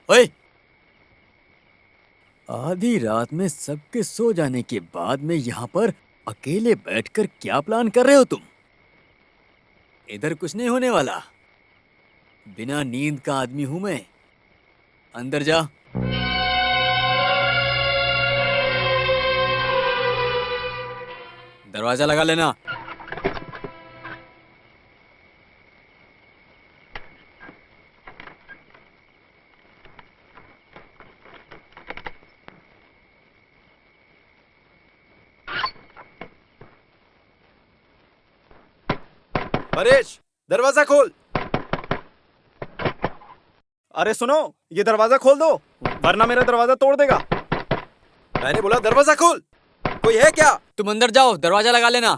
ओए, आधी रात में सबके सो जाने के बाद में यहाँ पर अकेले बैठकर क्या प्लान कर रहे हो तुम? इधर कुछ नहीं होने वाला। बिना नींद का आदमी हूं मैं। अंदर जा। दरवाजा लगा लेना। परेश, दरवाजा खोल। अरे सुनो, ये दरवाजा खोल दो वरना मेरा दरवाजा तोड़ देगा। मैंने बोला दरवाजा खोल। कोई है क्या? तुम अंदर जाओ, दरवाजा लगा लेना।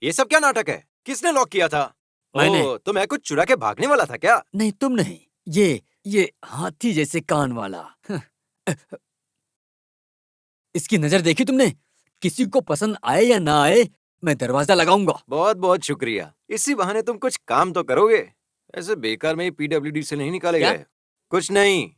ये सब क्या नाटक है? किसने लॉक किया था? मैंने। ओह, तो मैं कुछ चुरा के भागने वाला था क्या? नहीं, तुम नहीं। ये हाथी जैसे कान वाला। इसकी नजर देखी तुमने? किसी को पसंद आए या ना आए, मैं दरवाजा लगाऊंगा। बहुत बहुत शुक्रिया। इसी बहाने तुम कुछ काम तो करोगे। ऐसे बेकार में ही पीडब्ल्यूडी से नहीं निकाले क्या? गए। कुछ नहीं।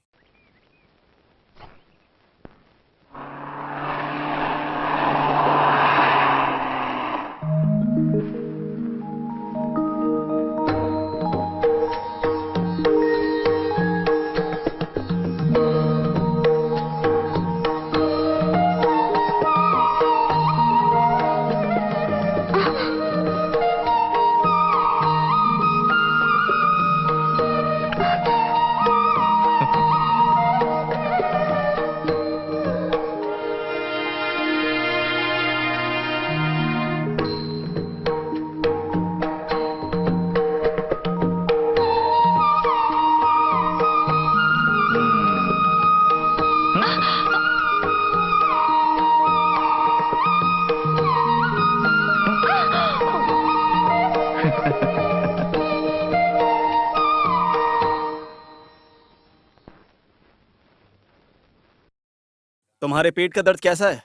तुम्हारे पेट का दर्द कैसा है?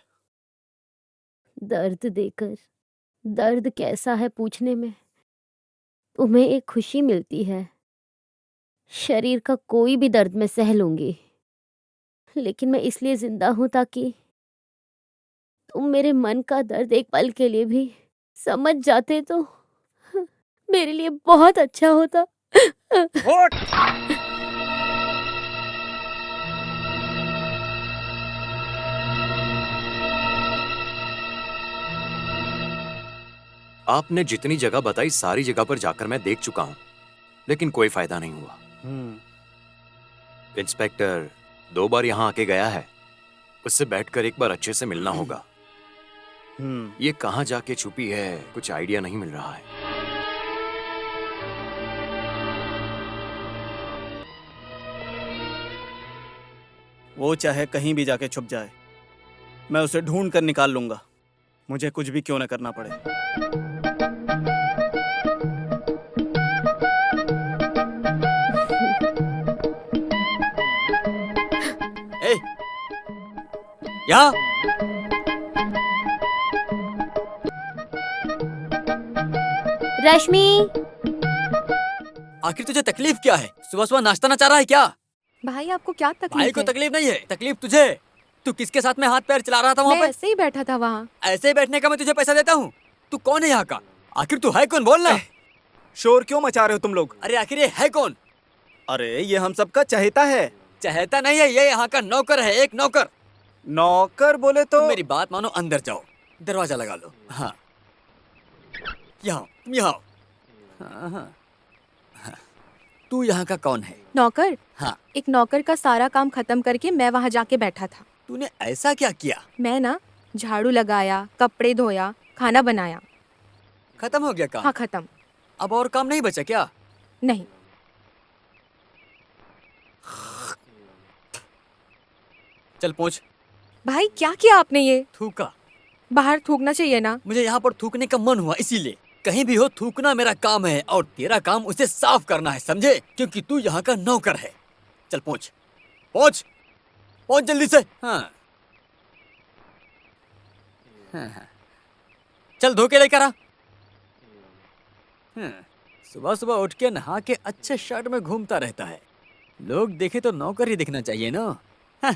दर्द देकर दर्द कैसा है पूछने में तुम्हें एक खुशी मिलती है। शरीर का कोई भी दर्द मैं सह लूंगी, लेकिन मैं इसलिए जिंदा हूं ताकि तुम मेरे मन का दर्द एक पल के लिए भी समझ जाते तो मेरे लिए बहुत अच्छा होता। आपने जितनी जगह बताई सारी जगह पर जाकर मैं देख चुका हूं, लेकिन कोई फायदा नहीं हुआ। इंस्पेक्टर 2 बार यहाँ आके गया है। उससे बैठकर एक बार अच्छे से मिलना होगा। ये कहाँ जाके छुपी है, कुछ आइडिया नहीं मिल रहा है। वो चाहे कहीं भी जाके छुप जाए, मैं उसे ढूंढ कर निकाल लूंगा, मुझे कुछ भी क्यों न करना पड़े। ए, यहाँ। रश्मि, आखिर तुझे तकलीफ क्या है? सुबह सुबह नाश्ता ना चाह रहा है क्या? भाई आपको क्या भाई तकलीफ को है? तकलीफ नहीं है, तकलीफ तुझे। तू किसके साथ में हाथ पैर चला रहा था वहाँ मैं पर? ऐसे ही बैठा था वहाँ। ऐसे ही बैठने का मैं तुझे पैसा देता हूँ? तू कौन है यहाँ का? आखिर तू है कौन? बोल ना। शोर क्यों मचा रहे हो तुम लोग? अरे आखिर ये है कौन? अरे ये हम सबका चहेता है। चहेता नहीं है, ये यहाँ का नौकर है, एक नौकर। नौकर बोले तो? तुम मेरी बात मानो, अंदर जाओ, दरवाजा लगा लो। हाँ, यहाँ यहाँ। हाँ, हाँ। तू यहाँ का कौन है? नौकर? हाँ। एक नौकर का सारा काम खत्म करके मैं वहाँ जाके बैठा था। तूने ऐसा क्या किया? मैं ना झाड़ू लगाया, कपड़े धोया, खाना बनाया। खत्म हो गया काम? हाँ खत्म। अब और काम नहीं बचा क्या? नहीं। चल पहुँच। भाई क्या किया आपने ये? थूका। बाहर थूकना चाहिए ना। मुझे यहाँ पर थूकने का मन हुआ, इसीलिए। कहीं भी हो, थूकना मेरा काम है और तेरा काम उसे साफ करना है, समझे? क्योंकि तू यहाँ का नौकर है। चल पहुँच, पहुँच, पहुँच जल्दी से। हाँ, हाँ, हाँ। चल धो के लेकर आ। हाँ, सुबह सुबह उठ के नहा के अच्छे शर्ट में घूमता रहता है। लोग देखे तो नौकर ही दिखना चाहिए ना। हाँ।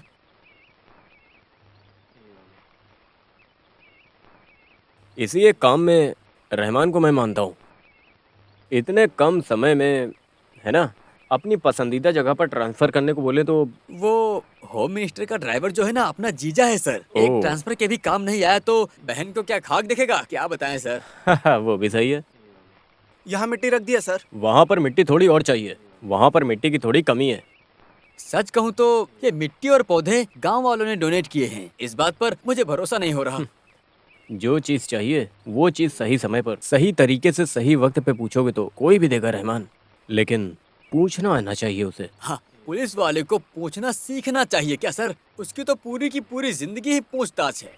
इसी एक काम में रहमान को मैं मानता हूँ। इतने कम समय में, है ना, अपनी पसंदीदा जगह पर ट्रांसफर करने को बोले तो। वो होम मिनिस्टर का ड्राइवर जो है ना, अपना जीजा है सर। एक ओह। ट्रांसफर के भी काम नहीं आया तो बहन को क्या खाक दिखेगा, क्या बताएं सर। वो भी सही है। यहाँ मिट्टी रख दिया सर। वहाँ पर मिट्टी थोड़ी और चाहिए, वहाँ पर मिट्टी की थोड़ी कमी है। सच कहूँ तो ये मिट्टी और पौधे गांव वालों ने डोनेट किए हैं। इस बात पर मुझे भरोसा नहीं हो रहा। जो चीज़ चाहिए वो चीज़ सही समय पर सही तरीके से सही वक्त पे पूछोगे तो कोई भी देगा रहमान, लेकिन पूछना आना चाहिए उसे। हाँ, पुलिस वाले को पूछना सीखना चाहिए क्या सर? उसकी तो पूरी की पूरी जिंदगी ही पूछताछ है।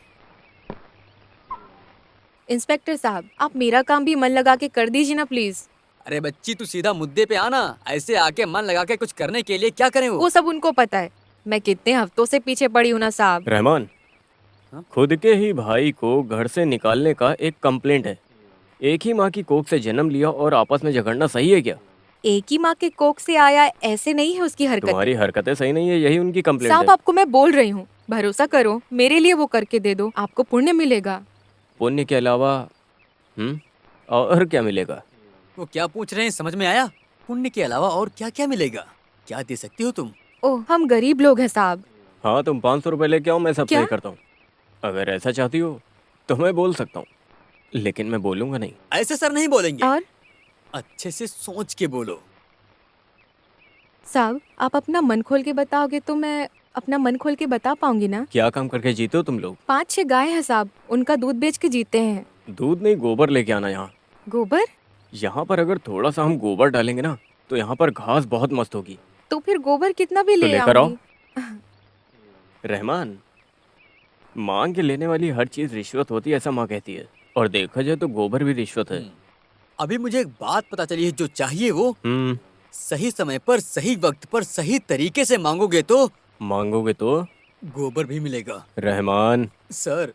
इंस्पेक्टर साहब, आप मेरा काम भी मन लगा के कर दीजिए ना प्लीज। अरे बच्ची, तू सीधा मुद्दे पे आना। ऐसे आके मन लगा के कुछ करने के लिए क्या करें वो सब उनको पता है। मैं कितने हफ्तों से पीछे पड़ी हूँ ना साहब। रहमान, हाँ? खुद के ही भाई को घर से निकालने का एक कंप्लेंट है। एक ही माँ की कोख से जन्म लिया और आपस में झगड़ना सही है क्या? एक ही माँ के कोख से आया ऐसे नहीं है उसकी हरकत। तुम्हारी हरकतें सही नहीं है, यही उनकी कंप्लेंट साहब है। आपको मैं बोल रही हूँ, भरोसा करो, मेरे लिए वो करके दे दो, आपको पुण्य मिलेगा। पुण्य के अलावा और क्या मिलेगा? वो क्या पूछ रहे हैं, समझ में आया? पुण्य के अलावा और क्या क्या मिलेगा? क्या दे सकती हो तुम? ओह, हम गरीब लोग हैं साहब। हाँ, तुम 500 रुपए लेके आओ, मैं सब क्या? पे करता हूँ। अगर ऐसा चाहती हो तो मैं बोल सकता हूँ, लेकिन मैं बोलूंगा नहीं। ऐसे सर नहीं बोलेंगे। और अच्छे से सोच के बोलो। साहब, आप अपना मन खोल के बताओगे तो मैं अपना मन खोल के बता पाऊंगी ना। क्या काम करके जीते हो तुम लोग? 5-6 गाय हैं साहब, उनका दूध बेच के जीते हैं। दूध नहीं, गोबर लेके आना यहाँ। गोबर? यहाँ पर अगर थोड़ा सा हम गोबर डालेंगे ना तो यहाँ पर घास बहुत मस्त होगी। तो फिर गोबर कितना भी तो ले लेकर आओ। आऊंगी। रहमान, मांग के लेने वाली हर चीज रिश्वत होती है, ऐसा माँ कहती है। और देखा जाए तो गोबर भी रिश्वत है। अभी मुझे एक बात पता चली है, जो चाहिए वो सही समय पर सही वक्त पर सही तरीके से मांगोगे तो गोबर भी मिलेगा। रहमान, सर,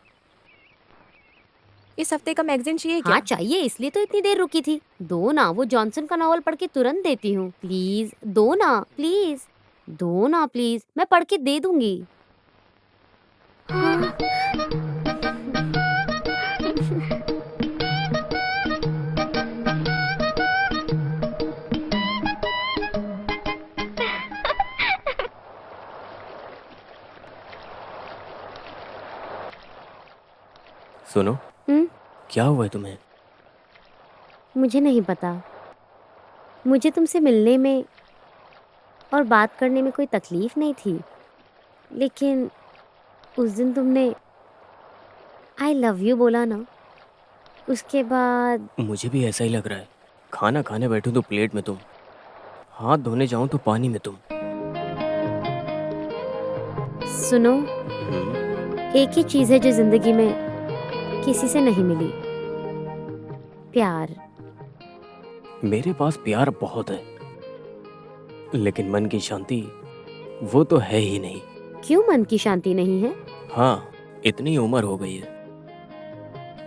इस हफ्ते का मैगजीन चाहिए क्या? हाँ चाहिए, इसलिए तो इतनी देर रुकी थी। दो ना, वो जॉनसन का नॉवल पढ़ के तुरंत देती हूँ। प्लीज दो ना, प्लीज दो ना, प्लीज, मैं पढ़ के दे दूंगी। सुनो, हम्म? क्या हुआ है तुम्हें? मुझे नहीं पता। मुझे तुमसे मिलने में और बात करने में कोई तकलीफ नहीं थी, लेकिन उस दिन तुमने आई लव यू बोला ना, उसके बाद मुझे भी ऐसा ही लग रहा है। खाना खाने बैठूं तो प्लेट में तुम, हाथ धोने जाऊं तो पानी में तुम। सुनो, हम्म, एक ही चीज है जो जिंदगी में किसी से नहीं मिली, प्यार। मेरे पास प्यार बहुत है, लेकिन मन की शांति वो तो है ही नहीं। क्यों मन की शांति नहीं है? हाँ, इतनी उम्र हो गई है,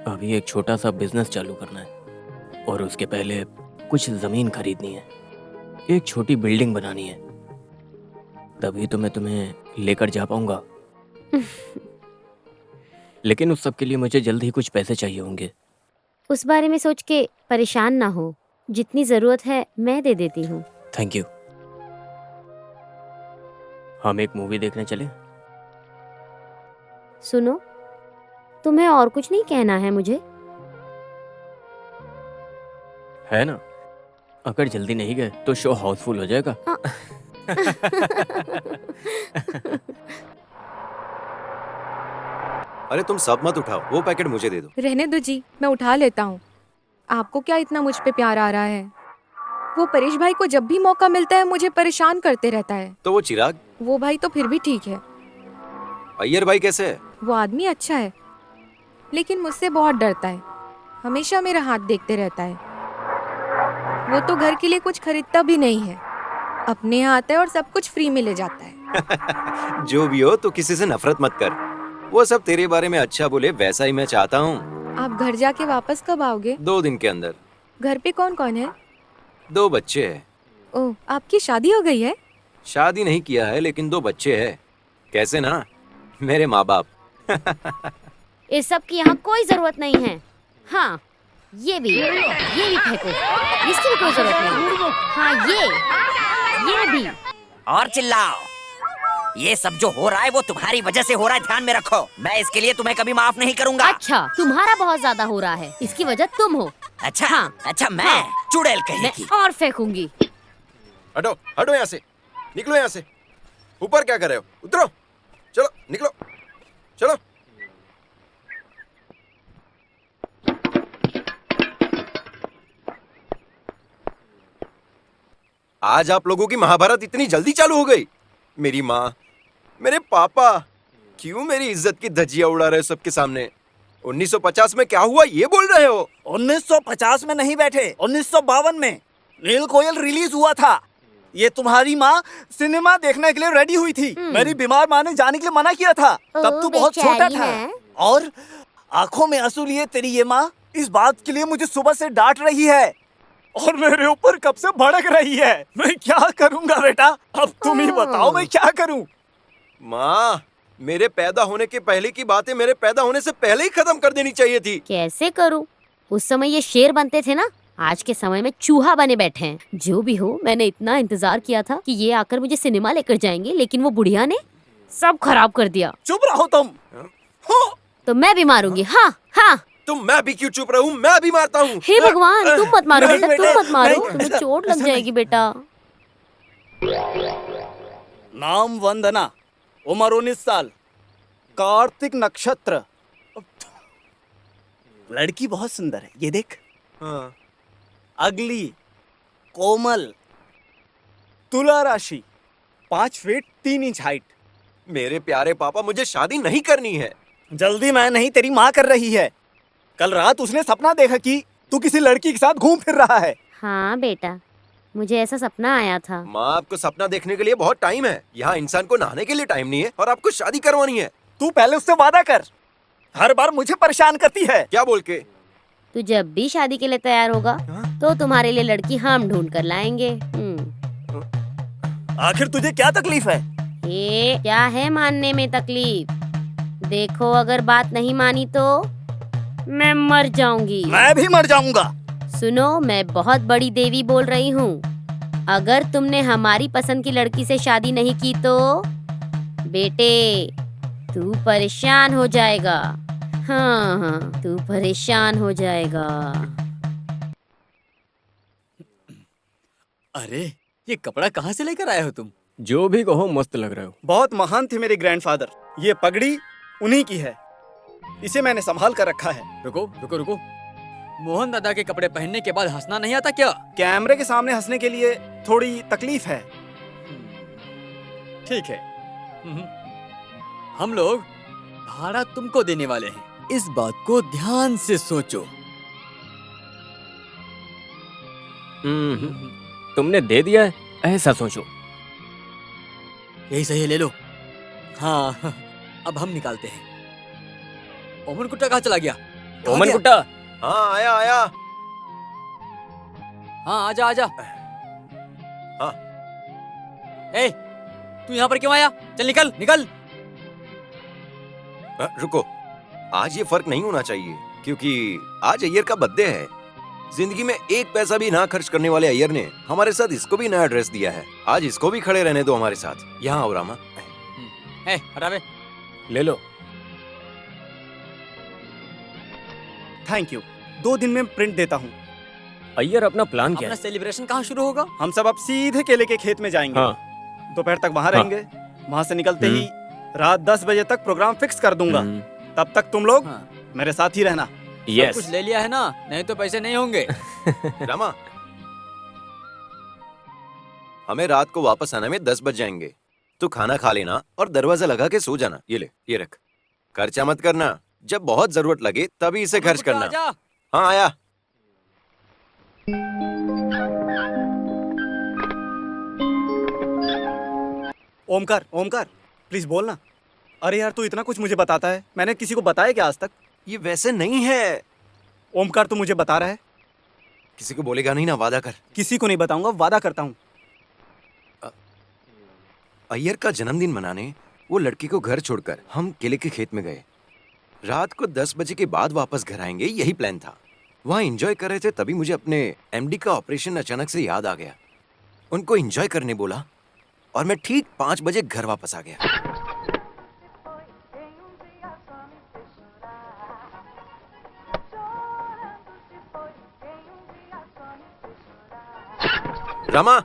अभी एक छोटा सा बिजनेस चालू करना है और उसके पहले कुछ जमीन खरीदनी है, एक छोटी बिल्डिंग बनानी है, तभी तो मैं तुम्हें लेकर जा पाऊंगा। लेकिन उस सब के लिए मुझे जल्द ही कुछ पैसे चाहिए होंगे। उस बारे में सोच के परेशान ना हो, जितनी जरूरत है मैं दे देती हूँ। Thank you. हम एक मूवी देखने चले? सुनो, तुम्हें और कुछ नहीं कहना है मुझे? है ना, अगर जल्दी नहीं गए तो शो हाउसफुल हो जाएगा। अरे तुम सब मत उठाओ, वो पैकेट मुझे दे दो। रहने दो जी, मैं उठा लेता हूँ। आपको क्या इतना मुझ पे प्यार आ रहा है? वो परेश भाई को जब भी मौका मिलता है मुझे परेशान करते रहता है। तो वो चिराग, वो भाई तो फिर भी ठीक है, अय्यर भाई कैसे है? वो आदमी अच्छा है, लेकिन मुझसे बहुत डरता है, हमेशा मेरा हाथ देखते रहता है। वो तो घर के लिए कुछ खरीदता भी नहीं है, अपने यहाँ आता है और सब कुछ फ्री में ले जाता है। जो भी हो, तो किसी से नफरत मत कर। वो सब तेरे बारे में अच्छा बोले वैसा ही मैं चाहता हूँ। आप घर जाके वापस कब आओगे? 2 दिन के अंदर। घर पे कौन कौन है? 2 बच्चे हैं। ओह, आपकी शादी हो गई है? शादी नहीं किया है लेकिन 2 बच्चे हैं। कैसे ना, मेरे माँ बाप। इस सब की यहाँ कोई जरूरत नहीं है। हाँ, ये भी फेंको, इसकी भी कोई जरूरत नहीं। हाँ, ये भी। और चिल्लाओ। ये सब जो हो रहा है वो तुम्हारी वजह से हो रहा है, ध्यान में रखो। मैं इसके लिए तुम्हें कभी माफ नहीं करूंगा। अच्छा, तुम्हारा बहुत ज्यादा हो रहा है, इसकी वजह तुम हो। अच्छा हाँ। अच्छा, मैं चुड़ैल मैं कहेगी। और फेंकूंगी। हटो हटो यहाँ से, निकलो यहाँ से। ऊपर क्या कर रहे हो? उतरो, चलो निकलो, चलो। आज आप लोगों की महाभारत इतनी जल्दी चालू हो गई? मेरी माँ, मेरे पापा, क्यों मेरी इज्जत की धज्जियां उड़ा रहे हो सबके सामने? 1950 में क्या हुआ ये बोल रहे हो? 1950 में नहीं बैठे, 1952 में नील कोयल रिलीज हुआ था। ये तुम्हारी माँ सिनेमा देखने के लिए रेडी हुई थी। मेरी बीमार माँ ने जाने के लिए मना किया था। तब तू बहुत छोटा बेचारी था। है। और आंखों में आंसू लिए तेरी ये माँ इस बात के लिए मुझे सुबह से डांट रही है और मेरे ऊपर कब से भड़क रही है। मैं क्या करूँगा बेटा? अब तुम ही बताओ मैं क्या करूँ? माँ, मेरे पैदा होने के पहले की बातें मेरे पैदा होने से पहले ही खत्म कर देनी चाहिए थी। कैसे करूं? उस समय ये शेर बनते थे ना, आज के समय में चूहा बने बैठे हैं। जो भी हो, मैंने इतना इंतजार किया था कि ये आकर मुझे सिनेमा लेकर जाएंगे, लेकिन वो बुढ़िया ने सब खराब कर दिया। चुप रहो तुम। हो। तो मैं भी मारूंगी। हाँ हाँ। तुम, मैं भी क्यों चुप रहूं? मैं भी मारता हूँ। हे भगवान, तुम मत मारो नहीं बेटा, बेटा, तुम मत मारो, नहीं, तुम्हें ऐसा- चोट लग ऐसा जाएगी बेटा। नाम वंदना, उम्र 19 साल, कार्तिक नक्षत्र। लड़की बहुत सुंदर है, ये देख। हाँ। अगली, कोमल, तुला राशि, 5 फीट 3 इंच हाइट। मेरे प्यारे पापा, मुझे शादी नहीं करनी है। जल्दी मैं नहीं, तेरी माँ कर रही है। कल रात उसने सपना देखा कि तू किसी लड़की के साथ घूम फिर रहा है। हाँ बेटा, मुझे ऐसा सपना आया था। माँ, आपको सपना देखने के लिए बहुत टाइम है। यहाँ इंसान को नहाने के लिए टाइम नहीं है और आपको शादी करवानी है। तू पहले उससे वादा कर। हर बार मुझे परेशान करती है। क्या बोल के? तू जब भी शादी के लिए तैयार होगा तो तुम्हारे लिए लड़की हम ढूंढ कर लाएंगे। आखिर तुझे क्या तकलीफ है? ये क्या है मानने में तकलीफ? देखो, अगर बात नहीं मानी तो मैं मर जाऊंगी। मैं भी मर जाऊंगा। सुनो, मैं बहुत बड़ी देवी बोल रही हूँ। अगर तुमने हमारी पसंद की लड़की से शादी नहीं की तो बेटे तू परेशान हो जाएगा। हाँ, तू परेशान हो जाएगा। अरे, ये कपड़ा कहाँ से लेकर आए हो तुम? जो भी कहो, मस्त लग रहे हो। बहुत महान थे मेरे ग्रैंडफादर। ये पगड़ी उन्हीं की है। इसे मैंने संभाल कर रखा है। रुको रुको रुको, मोहन दादा के कपड़े पहनने के बाद हंसना नहीं आता क्या? कैमरे के सामने हंसने के लिए थोड़ी तकलीफ है। ठीक है। हम लोग भाड़ा तुमको देने वाले हैं, इस बात को ध्यान से सोचो। तुमने दे दिया है, ऐसा सोचो। यही सही है, ले लो। हाँ, अब हम निकालते हैं। ओमन कुट्टा कहाँ चला गया? कहाँ ओमन गया? कुट्टा, हाँ, आया आया। हाँ, आजा आजा। हाँ। ए, तू यहाँ पर क्यों आया? चल निकल निकल। रुको, आज ये फर्क नहीं होना चाहिए क्योंकि आज अय्यर का बर्थडे है। जिंदगी में 1 पैसा भी ना खर्च करने वाले अय्यर ने हमारे साथ इसको भी नया ड्रेस दिया है। आज इसको भी खड़े रहने दो हमारे साथ। यहाँ आओ रामा। हटा बे। ले लो। Thank you. 2 दिन में प्रिंट देता हूँ। अय्यर, अपना प्लान क्या अपना है? सेलिब्रेशन कहाँ शुरू होगा? हम सब अब सीधे केले के खेत में जाएंगे। हाँ। दोपहर तक वहाँ हाँ। रहेंगे। वहाँ से निकलते ही रात 10 बजे तक प्रोग्राम फिक्स कर दूंगा। तब तक तुम लोग हाँ। मेरे साथ ही रहना। सब यस। कुछ ले लिया है ना? नहीं तो पैसे नहीं होंगे। रामा, हमें रात को वापस आने में 10 बज जाएंगे। तू खाना खा लेना और दरवाजा लगा के सो जाना। ये ले, ये रख। खर्चा मत करना, जब बहुत जरूरत लगे तभी इसे खर्च करना। आजा। हाँ, आया। ओमकार, ओमकार, प्लीज बोलना। अरे यार, तू इतना कुछ मुझे बताता है, मैंने किसी को बताया क्या आज तक? ये वैसे नहीं है। ओमकार, तू मुझे बता रहा है? किसी को बोलेगा नहीं ना, वादा कर। किसी को नहीं बताऊंगा, वादा करता हूँ। अय्यर का जन्मदिन मनाने वो लड़की को घर छोड़कर हम केले के खेत में गए। रात को 10 बजे के बाद वापस घर आएंगे, यही प्लान था। वहाँ एंजॉय कर रहे थे, तभी मुझे अपने एमडी का ऑपरेशन अचानक से याद आ गया। उनको एंजॉय करने बोला और मैं ठीक 5 बजे घर वापस आ गया। रमा,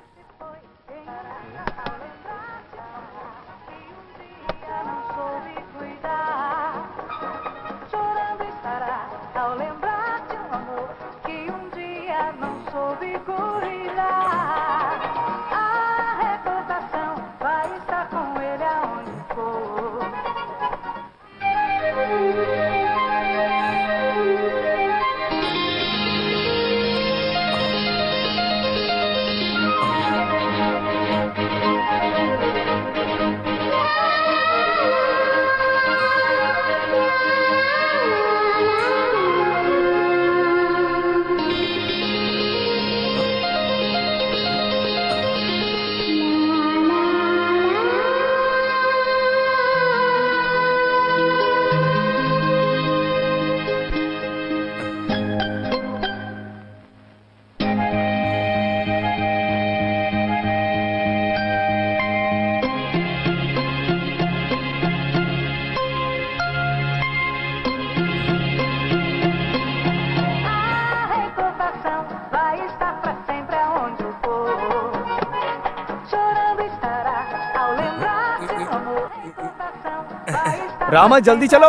रामा जल्दी चलो।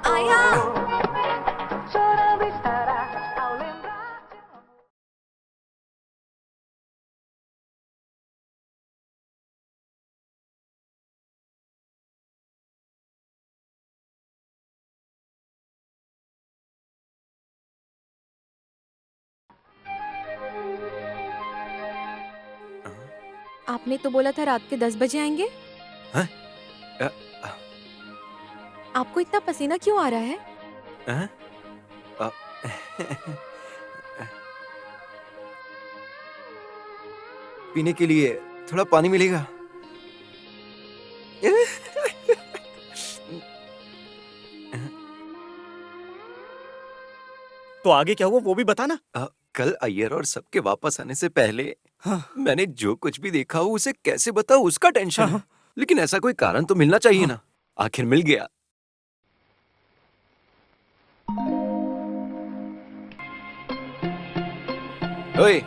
आया। आपने तो बोला था रात के 10 बजे आएंगे। हाँ? आपको इतना पसीना क्यों आ रहा है? हाँ? पीने के लिए थोड़ा पानी मिलेगा? तो आगे क्या हुआ वो भी बताना। कल अय्यर और सबके वापस आने से पहले हाँ। मैंने जो कुछ भी देखा वो उसे कैसे बताऊं, उसका टेंशन है। हाँ। लेकिन ऐसा कोई कारण तो मिलना चाहिए ना। आखिर मिल गया। ओए,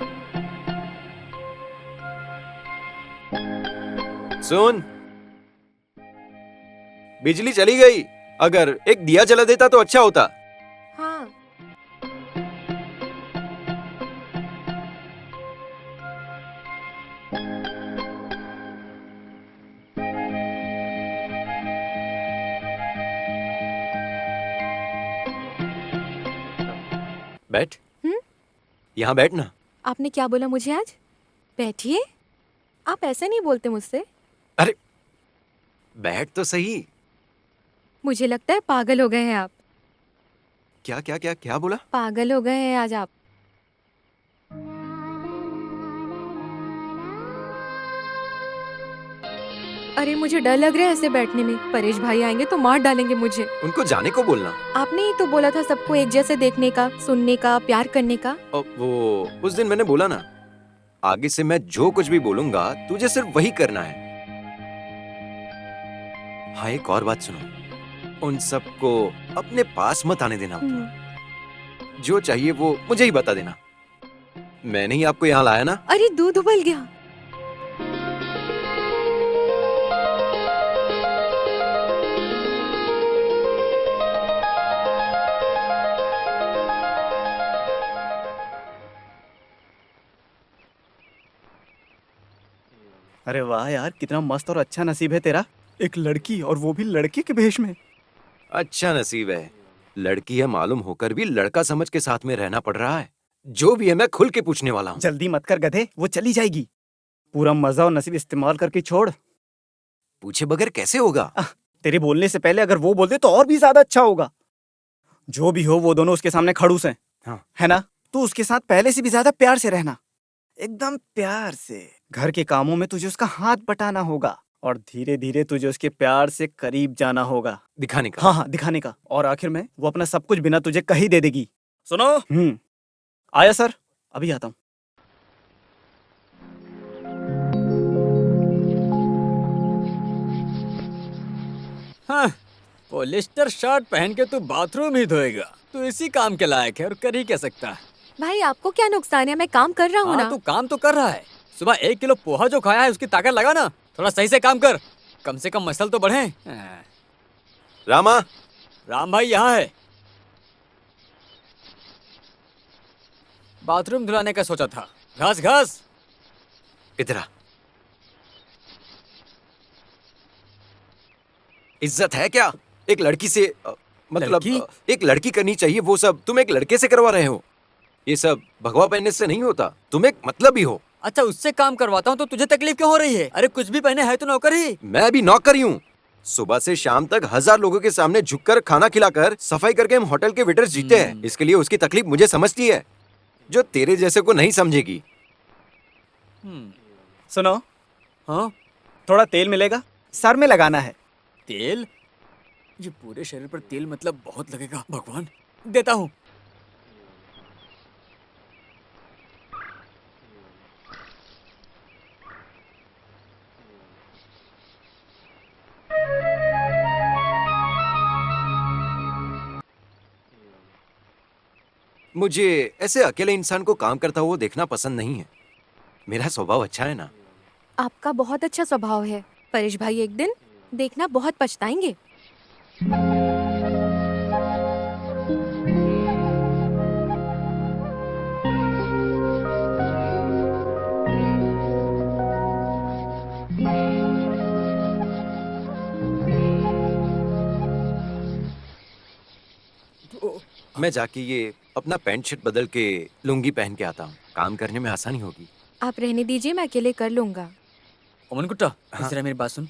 सुन, बिजली चली गई। अगर एक दिया जला देता तो अच्छा होता। हाँ। बैठ। हम्म? यहाँ बैठ ना। आपने क्या बोला मुझे आज? बैठिए। आप ऐसे नहीं बोलते मुझसे। अरे बैठ तो सही। मुझे लगता है पागल हो गए हैं आप। क्या क्या क्या क्या बोला? पागल हो गए हैं आज आप। अरे मुझे डर लग रहा है ऐसे बैठने में। परेश भाई आएंगे तो मार डालेंगे मुझे। उनको जाने को बोलना। आपने ही तो बोला था सबको एक जैसे देखने का, सुनने का, प्यार करने का। और वो उस दिन मैंने बोला ना, आगे से मैं जो कुछ भी बोलूंगा तुझे सिर्फ वही करना है। हाँ, एक और बात सुनो, उन सबको अपने पास मत आने देना। जो चाहिए वो मुझे ही बता देना। मैंने ही आपको यहाँ लाया ना। अरे दूध उबल गया। अरे वाह यार, कितना मस्त और अच्छा नसीब है तेरा। एक लड़की, और वो भी लड़के के भेष में। अच्छा नसीब है। लड़की है मालूम होकर भी लड़का समझ के साथ में रहना पड़ रहा है। जो भी है मैं खुल के पूछने वाला हूँ। जल्दी मत कर गधे, वो चली जाएगी। पूरा मजा और नसीब इस्तेमाल करके छोड़। पूछे बगैर कैसे होगा? तेरे बोलने से पहले अगर वो बोल दे तो और भी ज्यादा अच्छा होगा। जो भी हो वो दोनों उसके सामने खड़ूस हैं। हाँ। है ना? तू उसके साथ पहले से भी ज्यादा प्यार से रहना, एकदम प्यार से। घर के कामों में तुझे उसका हाथ बटाना होगा और धीरे धीरे तुझे उसके प्यार से करीब जाना होगा। दिखाने का। हाँ हाँ, दिखाने का। और आखिर में वो अपना सब कुछ बिना तुझे कही दे देगी। सुनो। आया सर, अभी आता हूँ। हाँ, पॉलिस्टर शर्ट पहन के तू बाथरूम ही धोएगा। तू इसी काम के लायक है और कर ही क्या सकता है। भाई आपको क्या नुकसान है, मैं काम कर रहा हूँ हाँ, ना। तू काम तो कर रहा है। सुबह 1 किलो पोहा जो खाया है उसकी ताकत लगा ना। थोड़ा सही से काम कर, कम से कम मसल तो बढ़े। रामा, राम भाई यहाँ है। बाथरूम धुलाने का सोचा था। घास घास। इधर आ। इज्जत है क्या एक लड़की से? मतलब लड़की? एक लड़की करनी चाहिए वो सब, तुम एक लड़के से करवा रहे हो। ये सब भगवा पहनने से नहीं होता, तुम एक मतलब ही हो। अच्छा, उससे काम करवाता हूँ तो तुझे तकलीफ क्यों हो रही है? अरे कुछ भी पहने है तो नौकर ही। मैं भी नौकर ही हूँ। सुबह से शाम तक 1000 लोगों के सामने झुककर खाना खिलाकर सफाई करके हम होटल के वेटर्स जीते हैं। इसके लिए उसकी तकलीफ मुझे समझती है, जो तेरे जैसे को नहीं समझेगी। सुनो। हाँ, थोड़ा तेल मिलेगा, सर में लगाना है। तेल? ये पूरे शरीर पर तेल मतलब बहुत लगेगा। भगवान, देता हूँ। मुझे ऐसे अकेले इंसान को काम करता हुआ देखना पसंद नहीं है। मेरा स्वभाव अच्छा है ना। आपका बहुत अच्छा स्वभाव है। परेश भाई एक दिन देखना बहुत पछताएंगे। मैं जाके ये अपना पैंट शर्ट बदल के लुंगी पहन के आता हूँ, काम करने में आसानी होगी। आप रहने दीजिए, मैं अकेले कर लूंगा। ओमन कुट्टा, हाँ। जरा मेरी बात सुन।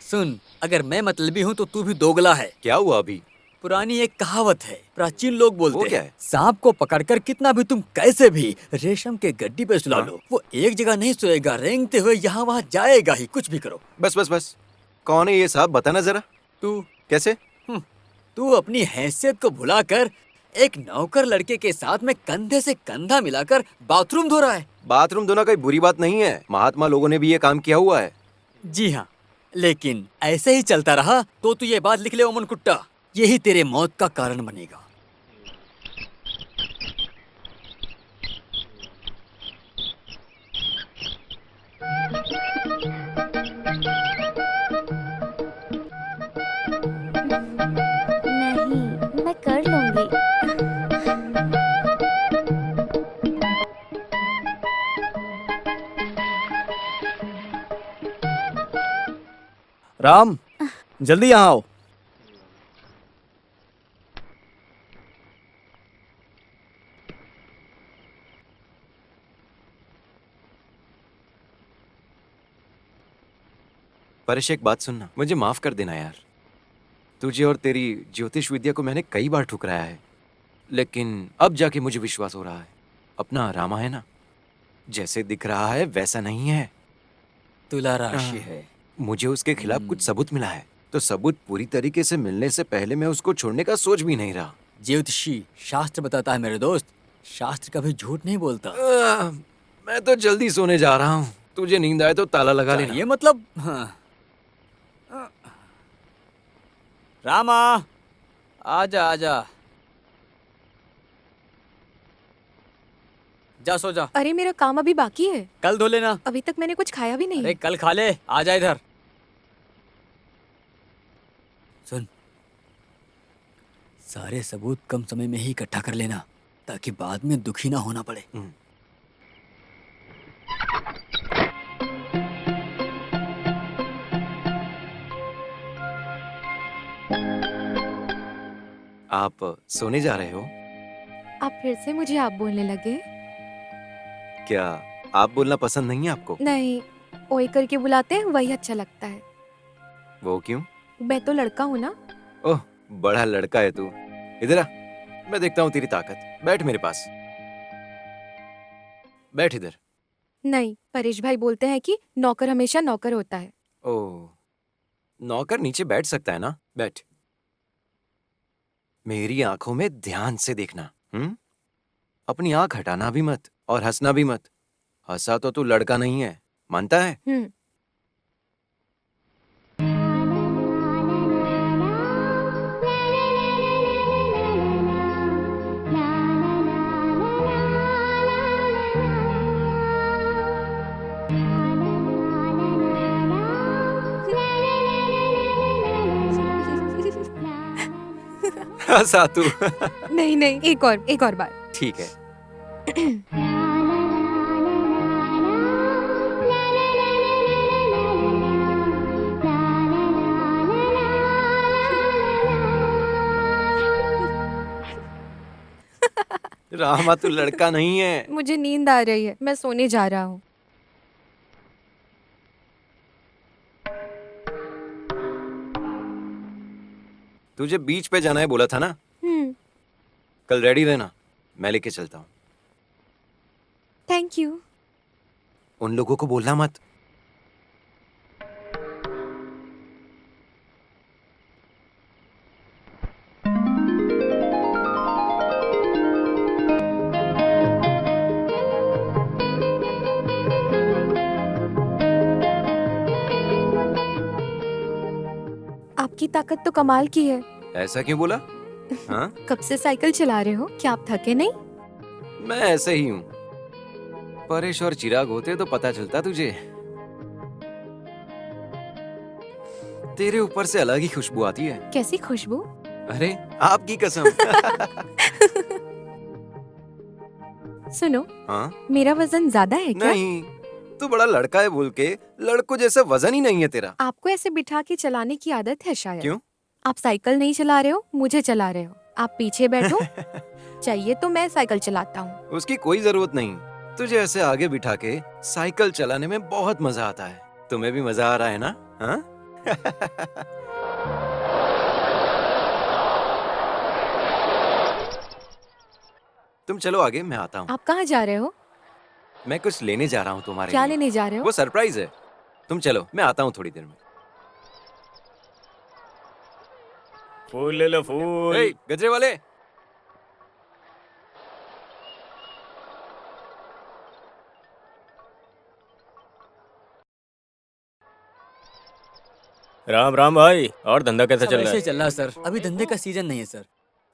सुन, अगर मैं मतलबी हूँ तो तू भी दोगला है। क्या हुआ अभी? पुरानी एक कहावत है, प्राचीन लोग वो बोलते क्या हैं, है? सांप को पकड़कर कितना भी तुम कैसे भी रेशम के गड्डी पे सुला हाँ। लो, वो एक जगह नहीं सोएगा, रेंगते हुए यहाँ वहाँ जाएगा ही, कुछ भी करो। बस बस बस, कौन है ये साहब, बताना जरा। तू कैसे? तू अपनी हैसियत को भुलाकर एक नौकर लड़के के साथ में कंधे से कंधा मिलाकर बाथरूम धो रहा है। बाथरूम धोना कोई बुरी बात नहीं है, महात्मा लोगों ने भी ये काम किया हुआ है। जी हाँ, लेकिन ऐसे ही चलता रहा तो तू ये बात लिख ले ओमन कुट्टा, यही तेरे मौत का कारण बनेगा। नहीं, मैं कर लूंगी। राम, जल्दी यहाँ आओ। परेश, एक बात सुनना, मुझे माफ कर देना यार। तुझे और तेरी ज्योतिष विद्या को मैंने कई बार ठुकराया है, लेकिन अब जाके मुझे विश्वास हो रहा है। अपना रामा है ना, जैसे दिख रहा है वैसा नहीं है। तुला राशि है। मुझे उसके खिलाफ कुछ सबूत मिला है, तो सबूत पूरी तरीके से मिलने से पहले मैं उसको छोड़ने का सोच भी नहीं रहा। ज्योतिषी शास्त्र बताता है मेरे दोस्त, शास्त्र कभी झूठ नहीं बोलता। मैं तो जल्दी सोने जा रहा हूँ, तुझे नींद आए तो ताला लगा लेना। ये मतलब हाँ। रामा, आजा आजा, जा सो जा। अरे मेरा काम अभी बाकी है, कल धो लेना। अभी तक मैंने कुछ खाया भी नहीं। अरे कल खा ले, आजा इधर। सुन, सारे सबूत कम समय में ही इकट्ठा कर लेना, ताकि बाद में दुखी ना होना पड़े। आप सोने जा रहे हो? आप फिर से मुझे आप बोलने लगे। क्या आप बोलना पसंद नहीं है आपको? नहीं, ओए करके बुलाते हैं वही अच्छा लगता है। वो क्यों? मैं तो लड़का हूँ ना। ओह, बड़ा लड़का है तू। इधर आ, मैं देखता हूँ तेरी ताकत। बैठ मेरे पास, बैठ इधर। नहीं, परेश भाई बोलते हैं कि नौकर हमेशा नौकर होता है। ओह, नौकर नीचे बैठ सकता है ना? बैठ। मेरी आंखों में ध्यान से देखना। अपनी आंख हटाना भी मत और हंसना भी मत। हंसा तो तू लड़का नहीं है, मानता है? हंसा तू। नहीं नहीं, एक और बार। ठीक है। रामा, तू लड़का नहीं है। मुझे नींद आ रही है, मैं सोने जा रहा हूँ। तुझे बीच पे जाना है बोला था ना? कल रेडी रहना, मैं लेके चलता हूँ। Thank you. उन लोगों को बोलना मत। आपकी ताकत तो कमाल की है। ऐसा क्यों बोला? हाँ? कब से साइकिल चला रहे हो? क्या आप थके नहीं? मैं ऐसे ही हूँ। परेश और चिराग होते तो पता चलता तुझे। तेरे ऊपर से अलग ही खुशबू आती है। कैसी खुशबू? अरे, आपकी कसम। सुनो, हाँ? मेरा वजन ज्यादा है क्या? नहीं, तू बड़ा लड़का है बोल के लड़कों जैसा वजन ही नहीं है तेरा। आपको ऐसे बिठा के चलाने की आदत है शायद। क्यों? आप साइकिल नहीं चला रहे हो, मुझे चला रहे हो। आप पीछे बैठो। चाहिए तो मैं साइकिल चलाता हूँ। उसकी कोई जरूरत नहीं। तुझे ऐसे आगे बिठा के साइकिल चलाने में बहुत मजा आता है। तुम्हें भी मजा आ रहा है ना? हाँ? तुम चलो आगे, मैं आता हूँ। आप कहाँ जा रहे हो? मैं कुछ लेने जा रहा हूँ तुम्हारे क्या लिए। लेने जा रहे हो? वो सरप्राइज है। तुम चलो, मैं आता हूँ थोड़ी देर में। फूल ले लो, फूल। ए, गजरे वाले। राम राम भाई, और धंधा कैसा सब चल रहा ऐसे है? ही चल रहा है सर। अभी धंधे का सीजन नहीं है सर।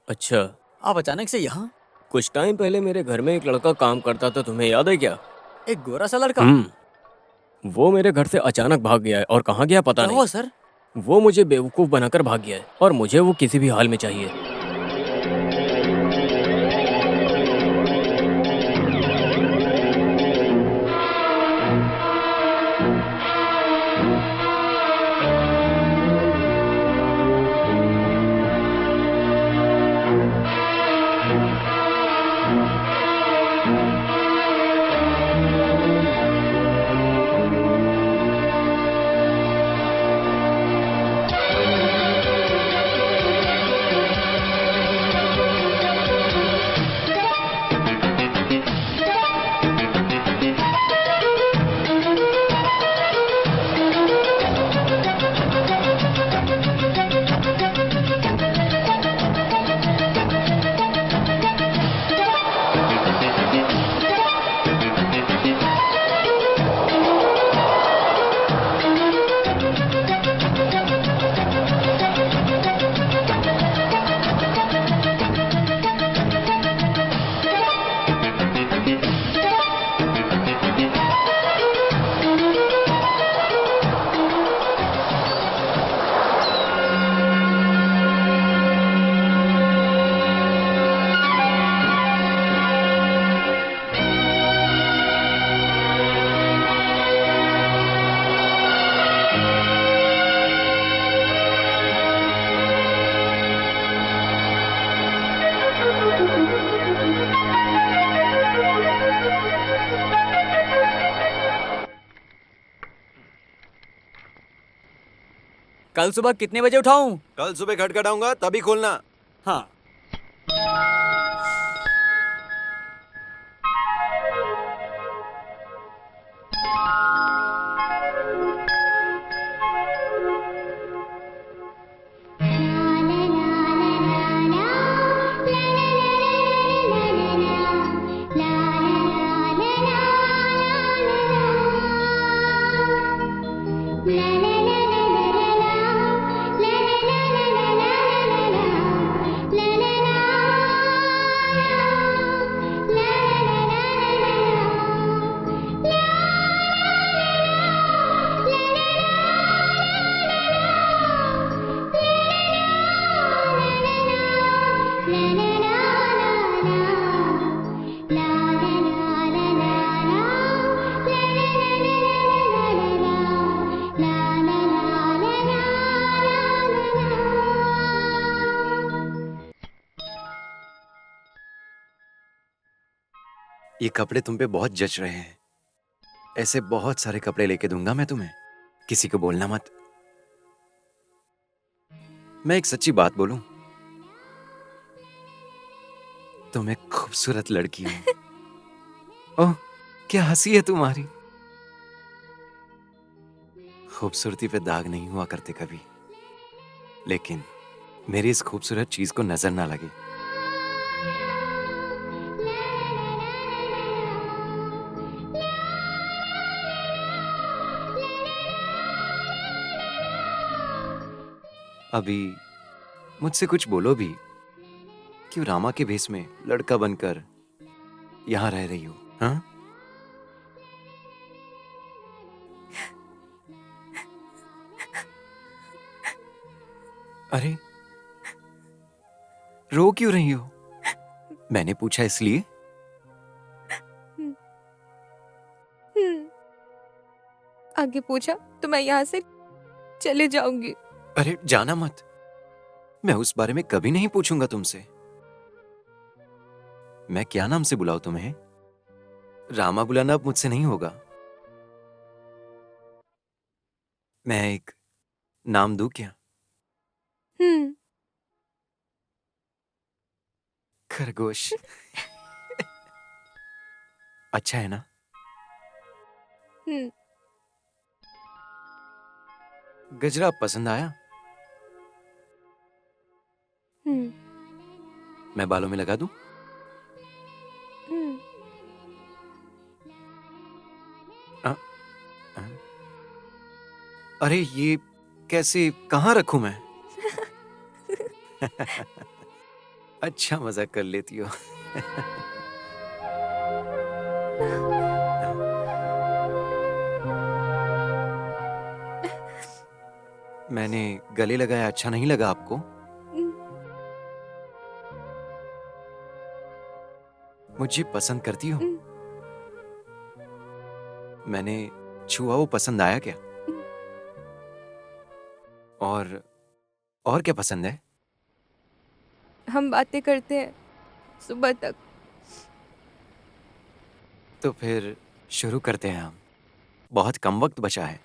अच्छा, आप अचानक से यहाँ? कुछ टाइम पहले मेरे घर में एक लड़का काम करता था, तुम्हें याद है क्या? एक गोरा सा लड़का? वो मेरे घर से अचानक भाग गया है और कहाँ गया पता क्या नहीं। हुआ सर? वो मुझे बेवकूफ बनाकर भाग गया है और मुझे वो किसी भी हाल में चाहिए। कल सुबह कितने बजे उठाऊं? कल सुबह खटखटाऊंगा तभी खोलना। हाँ। ये कपड़े तुम पे बहुत जच रहे हैं। ऐसे बहुत सारे कपड़े लेके दूंगा मैं तुम्हें, किसी को बोलना मत। मैं एक सच्ची बात बोलूं, तुम एक खूबसूरत लड़की हो। ओह, क्या हंसी है तुम्हारी। खूबसूरती पे दाग नहीं हुआ करते कभी, लेकिन मेरी इस खूबसूरत चीज को नजर ना लगे। अभी मुझसे कुछ बोलो भी, क्यों रामा के भेष में लड़का बनकर यहां रह रही हो? हाँ, अरे रो क्यों रही हो? मैंने पूछा इसलिए? आगे पूछा तो मैं यहाँ से चले जाऊंगी। अरे जाना मत, मैं उस बारे में कभी नहीं पूछूंगा तुमसे। मैं क्या नाम से बुलाऊं तुम्हें? रामा बुलाना अब मुझसे नहीं होगा। मैं एक नाम दूं क्या? हम्म। खरगोश। अच्छा है ना? हम्म। गजरा पसंद आया? हम्म। मैं बालों में लगा दूं? हम्म। आ, आ, अरे ये कैसे, कहाँ रखूं मैं? अच्छा मजाक कर लेती हो। मैंने गले लगाया, अच्छा नहीं लगा आपको? मुझे पसंद करती हो? मैंने छुआ, वो पसंद आया क्या? और क्या पसंद है? हम बातें करते हैं सुबह तक। तो फिर शुरू करते हैं हम। बहुत कम वक्त बचा है।